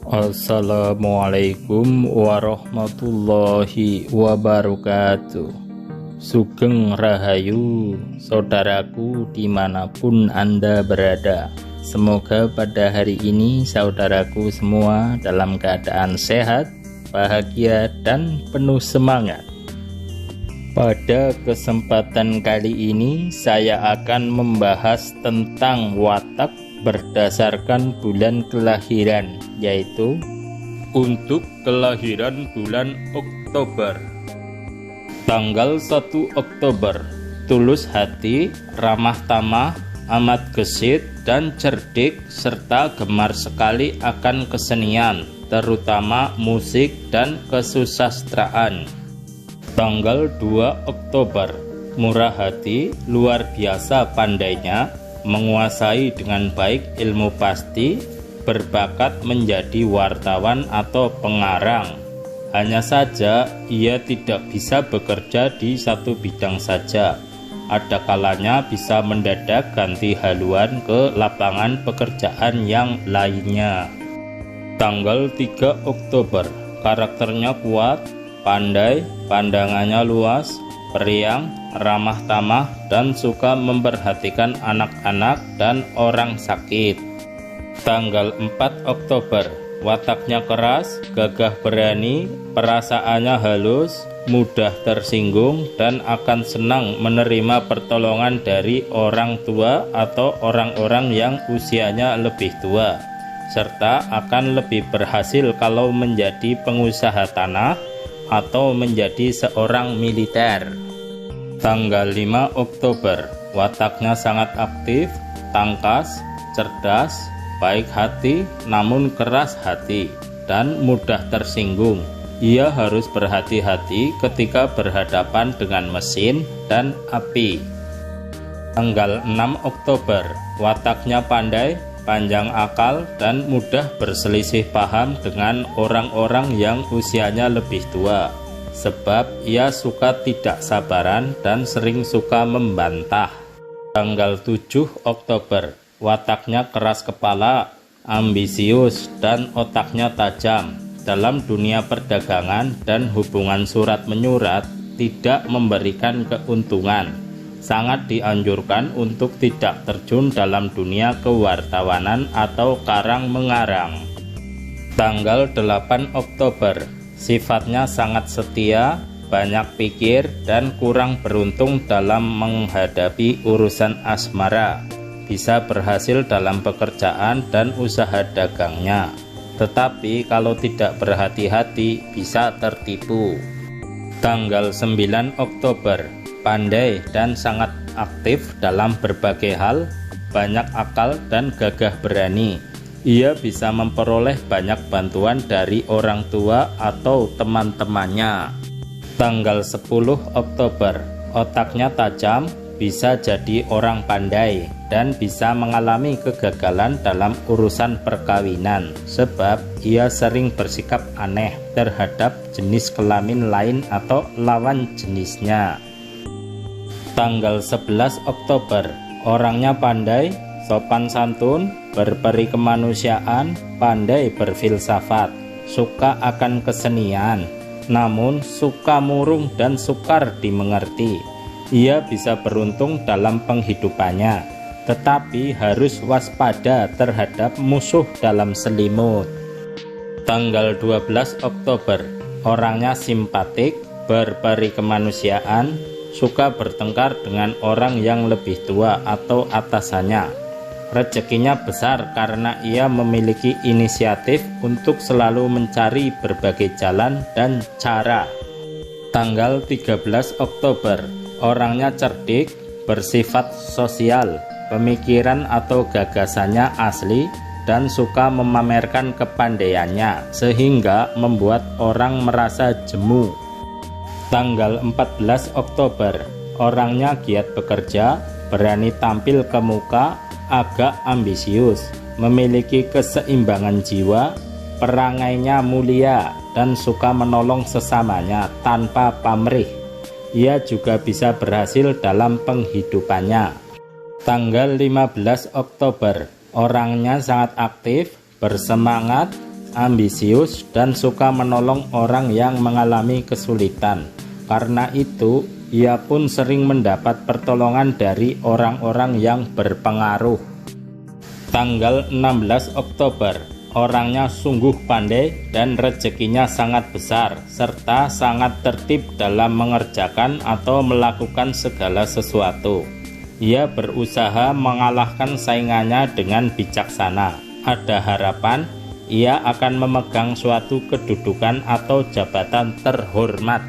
Assalamualaikum warahmatullahi wabarakatuh. Sugeng Rahayu, saudaraku dimanapun Anda berada. Semoga pada hari ini saudaraku semua dalam keadaan sehat, bahagia, dan penuh semangat. Pada kesempatan kali ini saya akan membahas tentang watak berdasarkan bulan kelahiran, yaitu untuk kelahiran bulan Oktober. Tanggal 1 Oktober, tulus hati, ramah tamah, amat gesit dan cerdik, serta gemar sekali akan kesenian, terutama musik dan kesusastraan. Tanggal 2 Oktober, murah hati, luar biasa pandainya, menguasai dengan baik ilmu pasti, berbakat menjadi wartawan atau pengarang. Hanya saja ia tidak bisa bekerja di satu bidang saja. Ada kalanya bisa mendadak ganti haluan ke lapangan pekerjaan yang lainnya. Tanggal 3 Oktober, karakternya kuat, pandai, pandangannya luas, periang, ramah tamah, dan suka memperhatikan anak-anak dan orang sakit. Tanggal 4 Oktober, wataknya keras, gagah berani, perasaannya halus, mudah tersinggung, dan akan senang menerima pertolongan dari orang tua atau orang-orang yang usianya lebih tua, serta akan lebih berhasil kalau menjadi pengusaha tanah atau menjadi seorang militer. Tanggal 5 Oktober, wataknya sangat aktif, tangkas, cerdas, baik hati namun keras hati, dan mudah tersinggung. Ia harus berhati-hati ketika berhadapan dengan mesin dan api. Tanggal 6 Oktober, wataknya pandai, panjang akal, dan mudah berselisih paham dengan orang-orang yang usianya lebih tua, sebab ia suka tidak sabaran dan sering suka membantah. Tanggal 7 Oktober, wataknya keras kepala, ambisius, dan otaknya tajam. Dalam dunia perdagangan dan hubungan surat menyurat tidak memberikan keuntungan. Sangat dianjurkan untuk tidak terjun dalam dunia kewartawanan atau karang mengarang. Tanggal 8 Oktober, sifatnya sangat setia, banyak pikir, dan kurang beruntung dalam menghadapi urusan asmara. Bisa berhasil dalam pekerjaan dan usaha dagangnya, tetapi kalau tidak berhati-hati bisa tertipu. Tanggal 9 Oktober, pandai dan sangat aktif dalam berbagai hal, banyak akal dan gagah berani. Ia bisa memperoleh banyak bantuan dari orang tua atau teman-temannya. Tanggal 10 Oktober, otaknya tajam, bisa jadi orang pandai, dan bisa mengalami kegagalan dalam urusan perkawinan, sebab ia sering bersikap aneh terhadap jenis kelamin lain atau lawan jenisnya. Tanggal 11 Oktober, orangnya pandai, sopan santun, berperi kemanusiaan, pandai berfilsafat, suka akan kesenian, namun suka murung dan sukar dimengerti. Ia bisa beruntung dalam penghidupannya, tetapi harus waspada terhadap musuh dalam selimut. Tanggal 12 Oktober, orangnya simpatik, berperi kemanusiaan, suka bertengkar dengan orang yang lebih tua atau atasannya. Rezekinya besar karena ia memiliki inisiatif untuk selalu mencari berbagai jalan dan cara. Tanggal 13 Oktober, orangnya cerdik, bersifat sosial, pemikiran atau gagasannya asli, dan suka memamerkan kepandaiannya sehingga membuat orang merasa jemu. Tanggal 14 Oktober, orangnya giat bekerja, berani tampil ke muka, agak ambisius, memiliki keseimbangan jiwa, perangainya mulia, dan suka menolong sesamanya tanpa pamrih. Ia juga bisa berhasil dalam penghidupannya. Tanggal 15 Oktober, orangnya sangat aktif, bersemangat, ambisius, dan suka menolong orang yang mengalami kesulitan. Karena itu, ia pun sering mendapat pertolongan dari orang-orang yang berpengaruh. Tanggal 16 Oktober, orangnya sungguh pandai dan rezekinya sangat besar, serta sangat tertib dalam mengerjakan atau melakukan segala sesuatu. Ia berusaha mengalahkan saingannya dengan bijaksana. Ada harapan ia akan memegang suatu kedudukan atau jabatan terhormat.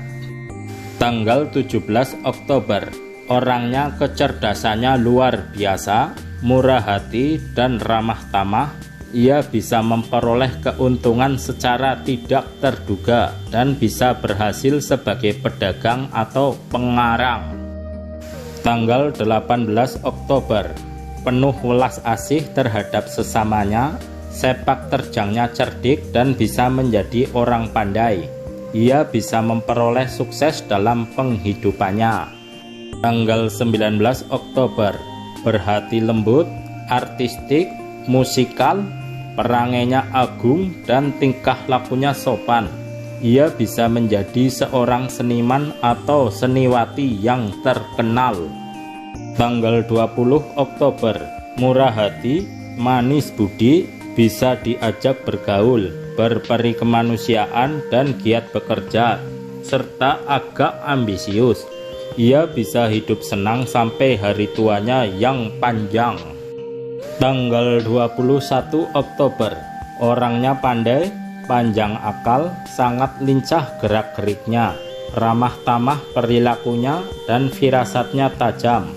Tanggal 17 Oktober, orangnya kecerdasannya luar biasa, murah hati dan ramah tamah. Ia bisa memperoleh keuntungan secara tidak terduga dan bisa berhasil sebagai pedagang atau pengarang. Tanggal 18 Oktober, penuh welas asih terhadap sesamanya, sepak terjangnya cerdik dan bisa menjadi orang pandai. Ia bisa memperoleh sukses dalam penghidupannya. Tanggal 19 Oktober, berhati lembut, artistik, musikal, perangainya agung dan tingkah lakunya sopan. Ia bisa menjadi seorang seniman atau seniwati yang terkenal. Tanggal 20 Oktober, murah hati, manis budi, bisa diajak bergaul, berperi kemanusiaan dan giat bekerja, serta agak ambisius. Ia bisa hidup senang sampai hari tuanya yang panjang. Tanggal 21 Oktober, orangnya pandai, panjang akal, sangat lincah gerak-geriknya, ramah tamah perilakunya dan firasatnya tajam.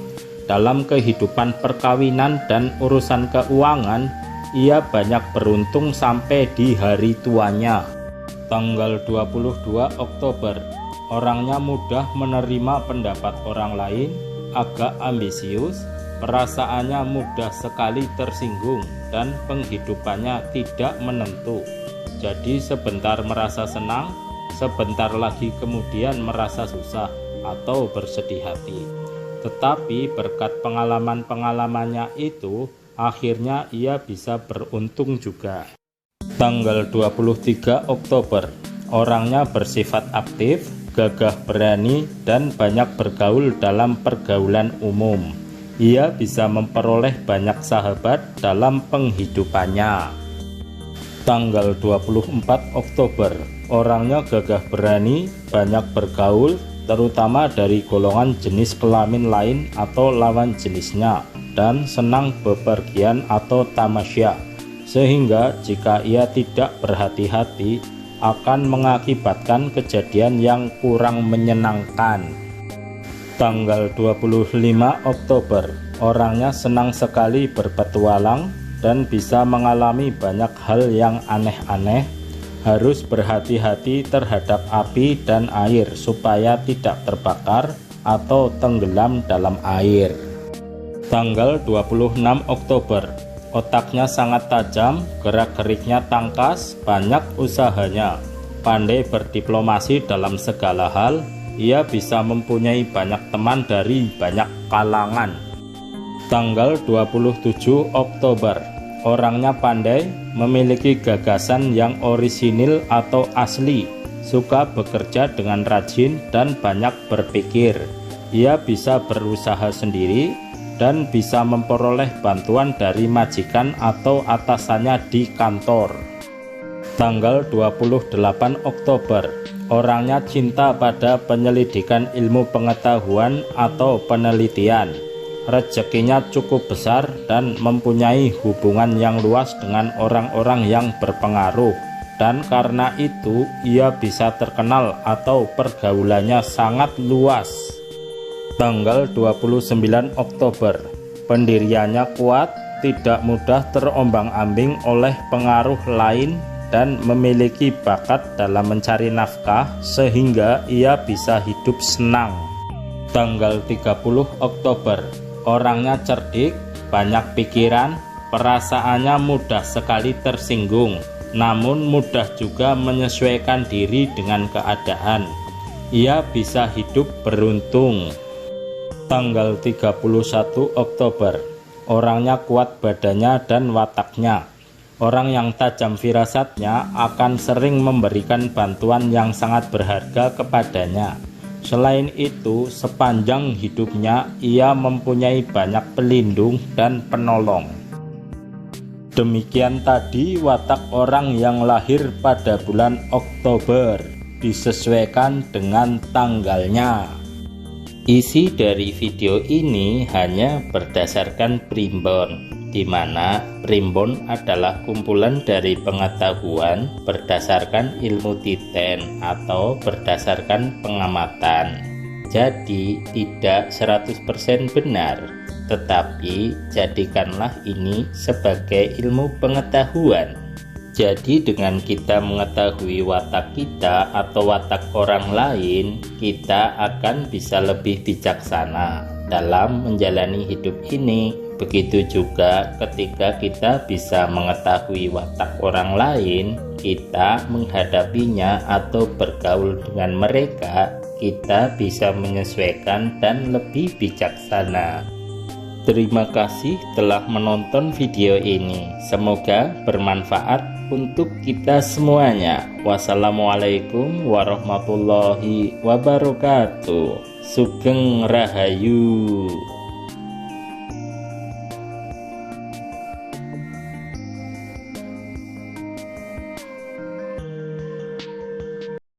Dalam kehidupan perkawinan dan urusan keuangan, ia banyak beruntung sampai di hari tuanya. Tanggal 22 Oktober, orangnya mudah menerima pendapat orang lain, agak ambisius, perasaannya mudah sekali tersinggung, dan penghidupannya tidak menentu. Jadi sebentar merasa senang, sebentar lagi kemudian merasa susah atau bersedih hati. Tetapi berkat pengalaman-pengalamannya itu, akhirnya ia bisa beruntung juga. Tanggal 23 Oktober, orangnya bersifat aktif, gagah berani, dan banyak bergaul dalam pergaulan umum. Ia bisa memperoleh banyak sahabat dalam penghidupannya. Tanggal 24 Oktober, orangnya gagah berani, banyak bergaul, terutama dari golongan jenis kelamin lain atau lawan jenisnya, dan senang bepergian atau tamasya, sehingga jika ia tidak berhati-hati akan mengakibatkan kejadian yang kurang menyenangkan. Tanggal 25 Oktober, orangnya senang sekali berpetualang dan bisa mengalami banyak hal yang aneh-aneh. Harus berhati-hati terhadap api dan air supaya tidak terbakar atau tenggelam dalam air. Tanggal 26 Oktober, otaknya sangat tajam, gerak-geriknya tangkas, banyak usahanya, pandai berdiplomasi dalam segala hal. Ia bisa mempunyai banyak teman dari banyak kalangan. Tanggal 27 Oktober, orangnya pandai, memiliki gagasan yang orisinil atau asli, suka bekerja dengan rajin dan banyak berpikir. Ia bisa berusaha sendiri dan bisa memperoleh bantuan dari majikan atau atasannya di kantor. Tanggal 28 Oktober, orangnya cinta pada penyelidikan ilmu pengetahuan atau penelitian. Rezekinya cukup besar dan mempunyai hubungan yang luas dengan orang-orang yang berpengaruh, dan karena itu ia bisa terkenal atau pergaulannya sangat luas. Tanggal 29 Oktober, pendiriannya kuat, tidak mudah terombang-ambing oleh pengaruh lain, dan memiliki bakat dalam mencari nafkah sehingga ia bisa hidup senang. Tanggal 30 Oktober, orangnya cerdik, banyak pikiran, perasaannya mudah sekali tersinggung, namun mudah juga menyesuaikan diri dengan keadaan. Ia bisa hidup beruntung. Tanggal 31 Oktober, orangnya kuat badannya dan wataknya. Orang yang tajam firasatnya akan sering memberikan bantuan yang sangat berharga kepadanya. Selain itu, sepanjang hidupnya ia mempunyai banyak pelindung dan penolong. Demikian tadi watak orang yang lahir pada bulan Oktober, disesuaikan dengan tanggalnya. Isi dari video ini hanya berdasarkan primbon, di mana primbon adalah kumpulan dari pengetahuan berdasarkan ilmu titen atau berdasarkan pengamatan. Jadi tidak 100% benar, tetapi jadikanlah ini sebagai ilmu pengetahuan. Jadi dengan kita mengetahui watak kita atau watak orang lain, kita akan bisa lebih bijaksana dalam menjalani hidup ini. Begitu juga ketika kita bisa mengetahui watak orang lain, kita menghadapinya atau bergaul dengan mereka, kita bisa menyesuaikan dan lebih bijaksana. Terima kasih telah menonton video ini. Semoga bermanfaat untuk kita semuanya. Wassalamualaikum warahmatullahi wabarakatuh. Sugeng Rahayu.